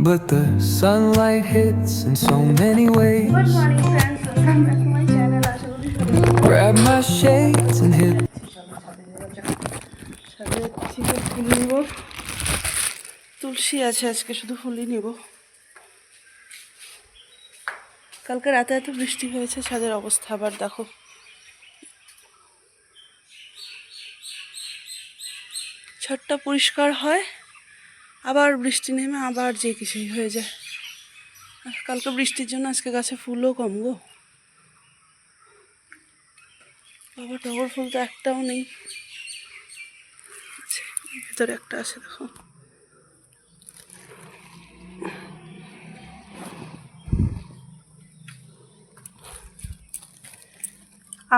but the sunlight hits in so many ways. Good morning friends, welcome back to my channel. আশা করি সবাই ভালো Grab my shades and hit আছি। চলো ছাদে যাওয়া যাক। ছাদে থেকে ফুল নিব, তুলসী আছে, আজকে শুধু ফুলই নিব। কালকে রাতে এত বৃষ্টি হয়েছে, ছাদের অবস্থা আবার দেখো। ছাদটা পরিষ্কার হয়, আবার বৃষ্টি নেমে আবার যে কিছুই হয়ে যায়। আর কালকে বৃষ্টির জন্য আজকে গাছে ফুলও কম গো বাবা। টগর ফুল তো একটাও নেই, ভিতরে একটা আছে দেখো।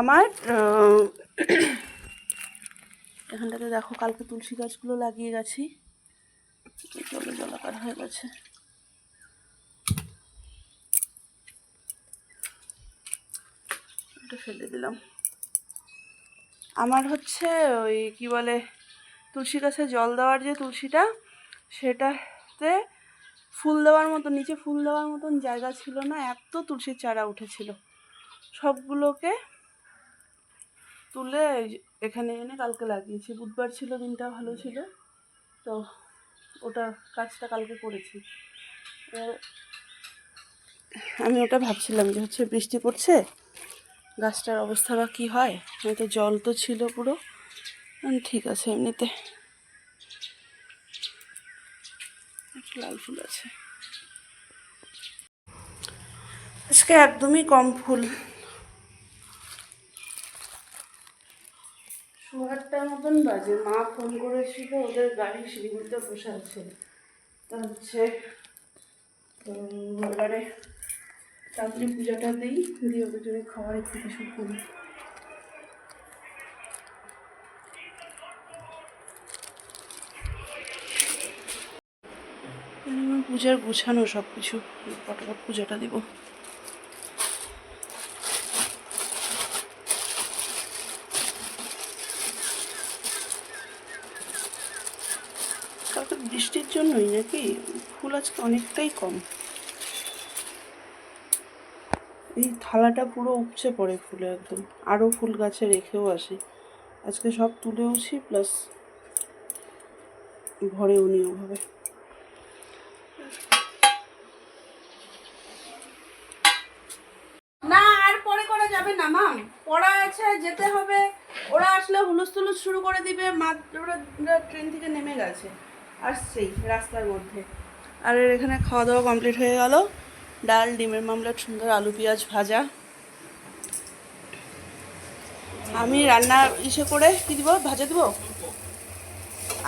আমার এখানটাতে দেখো কালকে তুলসী গাছগুলো লাগিয়ে গেছি, জলে জলাকার হয়ে গেছে। এটা ফেলে দিলাম। আমার হচ্ছে ওই কি বলে, তুলসী গাছে জল দেওয়ার যে তুলসীটা, সেটাতে ফুল দেওয়ার মতো, নিচে ফুল দেওয়ার মতন জায়গা ছিল না, এত তুলসীর চারা উঠেছিল। সবগুলোকে তুলে এখানে এনে কালকে লাগিয়েছি। বুধবার ছিল, দিনটা ভালো ছিল, তো ওটা কাজটা কালকে করেছি। আমি ওটা ভাবছিলাম যে হচ্ছে বৃষ্টি পড়ছে, গাছটার অবস্থা বা কী হয়। হয়তো জল তো ছিল পুরো, ঠিক আছে। এমনিতে লাল ফুল আছে আজকে, একদমই কম ফুল। 8:30টার মতন বাজে, মা ফোন করেছিল, ওদের গাড়ি শিলিগুড়িতে বসে আছে। তা হচ্ছে এবারে তাড়াতাড়ি পূজাটা দিই, দিয়ে ওদের জন্য খাওয়ার একটু কিছু করি। আমার পূজার গুছানো সব কিছু, ফটাফট পূজাটা দিব। কালকে বৃষ্টির জন্যই নাকি ফুল আজকে অনেকটাই কম। এই থালাটা পুরো উপচে পড়ে ফুলে একদম। আরও ফুল গাছে রেখেও আসি, আজকে সব তুলেওছি, প্লাস ভরেও নি ওভাবে। না আর পরে করা যাবে না মাম, পড়া আছে, যেতে হবে। ওরা আসলে হুলুস তুলুস শুরু করে দিবে। ওরা ট্রেন থেকে নেমে গেছে, আসছেই রাস্তার মধ্যে। আর এখানে খাওয়া দাওয়া কমপ্লিট হয়ে গেল। ডাল, ডিমের মামলার, সুন্দর আলু পেঁয়াজ ভাজা। আমি রান্না ইসে করে কি দিব, ভাজা দিব।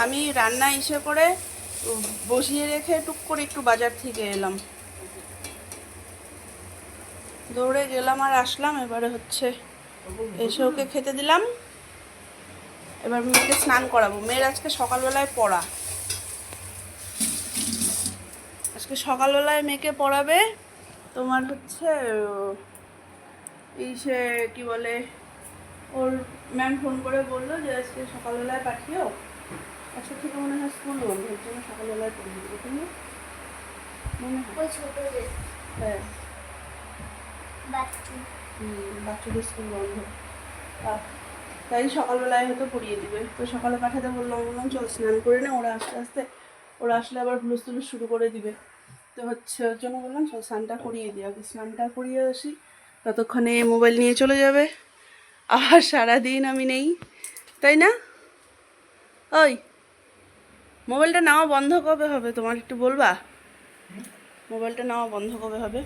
আমি রান্না ইসে করে বসিয়ে রেখে টুক করে একটু বাজার থেকে এলাম, দৌড়ে গেলাম আর আসলাম। এবারে হচ্ছে এসে ওকে খেতে দিলাম। এবার মেয়েকে স্নান করাবো। মেয়ের আজকে সকালবেলায় পড়া, আজকে সকালবেলায় মেয়েকে পড়াবে। তোমার হচ্ছে এই সে কী বলে, ওর ম্যাম ফোন করে বললো যে আজকে সকালবেলায় পাঠিও। আজকে থেকে মনে হয় স্কুল বন্ধ, এর জন্য সকালবেলায় পড়িয়ে দেবো। তুমি মনে হয় হ্যাঁ, বাচ্চাদের স্কুল বন্ধ, তাই সকালবেলায় হয়তো পড়িয়ে দিবে। তো সকালে পাঠাতে বললাম চল স্নান করে না, ওরা আস্তে আস্তে, ওরা আসলে আবার হুলুস তুলুস শুরু করে দিবে। তো হচ্ছে ওর জন্য বললাম চল স্নানটা করিয়ে দিই, আগে স্নানটা করিয়ে আসি, ততক্ষণে মোবাইল নিয়ে চলে যাবে। আর সারাদিন আমি নেই, তাই না? ওই মোবাইলটা নেওয়া বন্ধ কবে হবে তোমার, একটু বলবা? মোবাইলটা নেওয়া বন্ধ কবে হবে?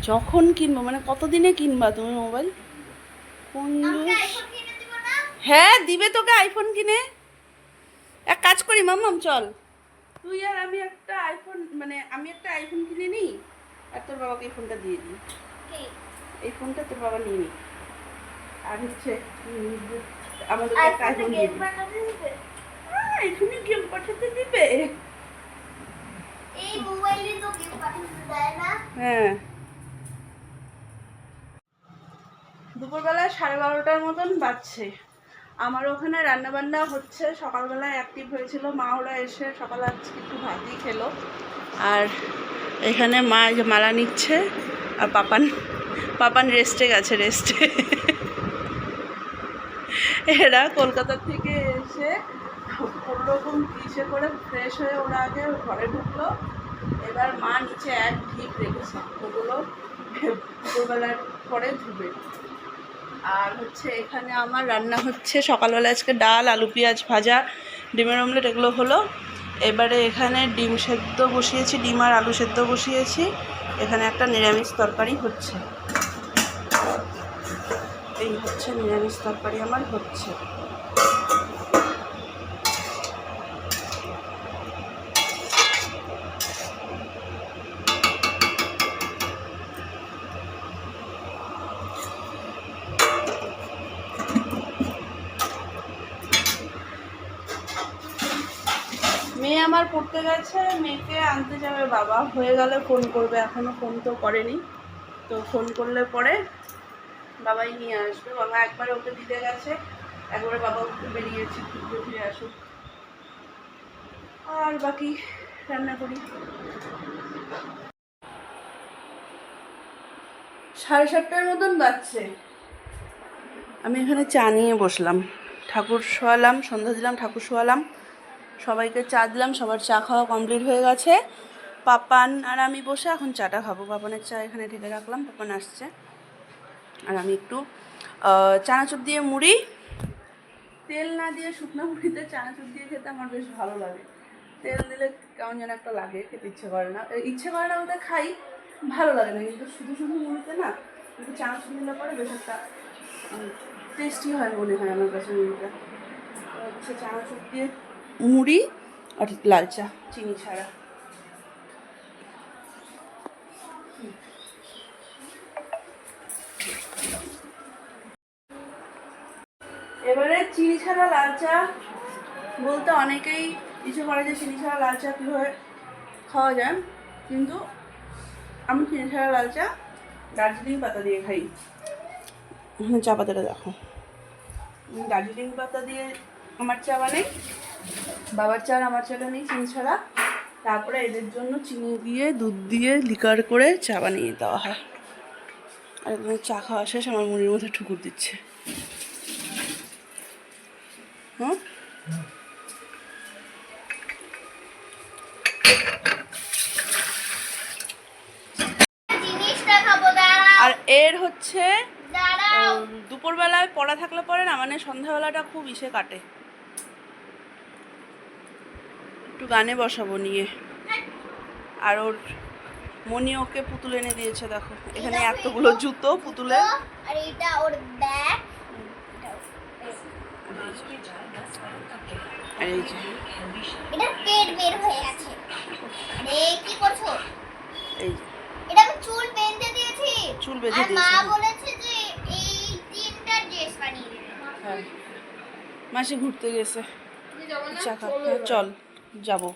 যখন কিনবো মানে কতদিনে কিনবা তুমি মোবাইল? হ্যাঁ দিবে তোকে আইফোন কিনে। এক কাজ করি মাম্মাম, চল তুই আর আমি একটা আইফোন, মানে আমি একটা আইফোন কিনে নিই, আর তোর বাবাকে এই ফোনটা দিয়ে দিই। এই ফোনটা তোর বাবা নিয়ে নি, আর হচ্ছে আমাদের একটা আইফোন দিয়ে দিই। আইফোনে গেম পাঠাতে দিবে? এই মোবাইলে তো গেম পাঠাতে দেয় না। হ্যাঁ, দুপুরবেলায় 12:30টার মতন বাজছে, আমার ওখানে রান্নাবান্না হচ্ছে, সকালবেলায় অ্যাক্টিভ হয়েছিল মা, ওরা এসে সকালে আজকে একটু ভাতই খেলো। আর এখানে মা এই যে মালা নিচ্ছে, আর পাপান রেস্টে গেছে, রেস্টে। এরা কলকাতা থেকে এসে কোনোরকম ইসে করে ফ্রেশ হয়ে ওরা আগে ঘরে ঢুকলো, এবার মা নিচে এক ঢিপ রেখেছে, ওগুলো দুপুরবেলার পরে ধুবে। আর হচ্ছে এখানে আমার রান্না হচ্ছে সকালবেলা আজকে ডাল, আলু পেঁয়াজ ভাজা, ডিমের অমলেট এগুলো হলো। এবারে এখানে ডিম সেদ্ধ বসিয়েছি, ডিম আর আলু সেদ্ধ বসিয়েছি। এখানে একটা নিরামিষ তরকারি হচ্ছে, এই হচ্ছে নিরামিষ তরকারি আমার হচ্ছে। মেয়ে আমার পড়তে গেছে, মেয়েকে আনতে যাবে বাবা, হয়ে গেলে ফোন করবে, এখনো ফোন তো করেনি, তো ফোন করলে পরে বাবাই নিয়ে আসবে। বাবা একবারে ওকে দিতে গেছে, একবারে বাবা ওকে বেরিয়েছে, ফিরে আসুক। আর বাকি রান্না করি। 7:30টার মতন বাজছে, আমি এখানে চা নিয়ে বসলাম, ঠাকুর শোয়ালাম, সন্ধ্যা দিলাম, ঠাকুর শোয়ালাম, সবাইকে চা দিলাম, সবার চা খাওয়া কমপ্লিট হয়ে গেছে। পাপান আর আমি বসে এখন চাটা খাবো। পাপানের চা এখানে ঢেলে রাখলাম, পাপান আসছে। আর আমি একটু চানাচুর দিয়ে মুড়ি, তেল না দিয়ে শুকনো মুড়িতে চানাচুর দিয়ে খেতে আমার বেশ ভালো লাগে। তেল দিলে কেমন যেন একটা লাগে, খেতে ইচ্ছে করে না, ইচ্ছে করে না বলতে খাই, ভালো লাগে না। কিন্তু শুধু শুধু মুড়িতে না একটু চানাচুর দিলে পরে বেশ একটা টেস্টি হয় মনে হয় আমার কাছে মুড়িটা। হচ্ছে চানাচুর দিয়ে মুড়ি আর লাল চা, চিনি ছাড়া। এবারে চিনি ছাড়া লাল চা বলতে অনেকেই ইচ্ছে করে যে চিনি ছাড়া লাল চা কীভাবে খাওয়া যায়, কিন্তু আমি চিনি ছাড়া লাল চা দার্জিলিং পাতা দিয়ে খাই। ওখানে চা পাতাটা দেখো, দার্জিলিং পাতা দিয়ে আমার চা বানাই, বাবার চা আর আমার চাটা নেই চিনি ছাড়া। তারপরে এদের জন্য চিনি দিয়ে দুধ দিয়ে লিকার করে চা বানিয়ে দেওয়া হয়। আর এখানে চা খাওয়া শেষ, আমার মুড়ির মধ্যে ঠুকুর দিচ্ছে। হ্যাঁ, জিনিসটা খাবো, দাঁড়াও আর এর হচ্ছে দাঁড়াও। দুপুরবেলায় পড়া থাকলে পরে না, মানে সন্ধ্যাবেলাটা খুব ইসে কাটে। একটু গানে বসাবো নিয়ে। আর ওর মনি ওকে পুতুল এনে দিয়েছে, দেখো এখানে এতগুলো জুতো পুতুলে। আর এটা ওর ব্যাগ। আর এই যে এটা পেট বের হয়ে গেছে। আরে কি করছো? এই যে এটা আমি চুল বেঁধে দিয়েছি। চুল বেঁধে আর মা দিয়েছে। বলেছে যে এই 3টা ড্রেস বানিয়ে দেবে। হ্যাঁ, মাসি ঘুরতে গেছে। চাকা, হ্যাঁ চল যাবো,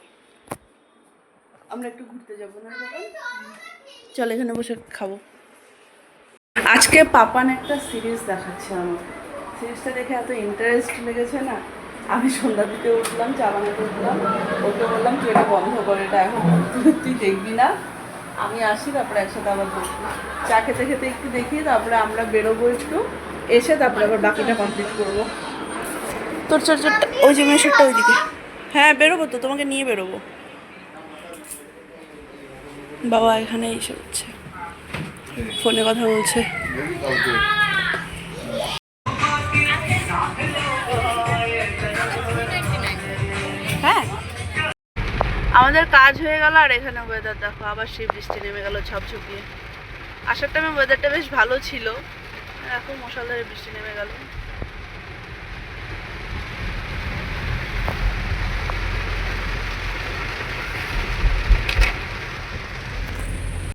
আমরা একটু ঘুরতে যাবো না বাবা? চল এখানে বসে খাবো। আজকে পাপান একটা সিরিজ দেখাচ্ছে আমার, সিরিজটা দেখে এত ইন্টারেস্ট লেগেছে না, আমি সন্ধ্যা দিতে উঠলাম, চা বানাতে উঠলাম, ওকে বললাম তুই এটা বন্ধ করে, এটা এখন তুই দেখবি না, আমি আসি তারপরে একসাথে আবার দেখবি। চা খেতে খেতে একটু দেখি, তারপরে আমরা বেরোবো একটু, এসে তারপরে আবার বাকিটা কমপ্লিট করবো। তোর চার্জারটা ওই যে মেশরটা ওইদিকে। হ্যাঁ বেরোবো তো, তোমাকে নিয়ে বেরোবো। বাবা এখানে এসে হচ্ছে, ফোনে কথা বলছে। হ্যাঁ, আমাদের কাজ হয়ে গেল। আর এখানে ওয়েদার দেখো, আবার সেই বৃষ্টি নেমে গেল ঝপঝপিয়ে। আসার টাইমে ওয়েদারটা বেশ ভালো ছিল, এখন মশালধারে বৃষ্টি নেমে গেল।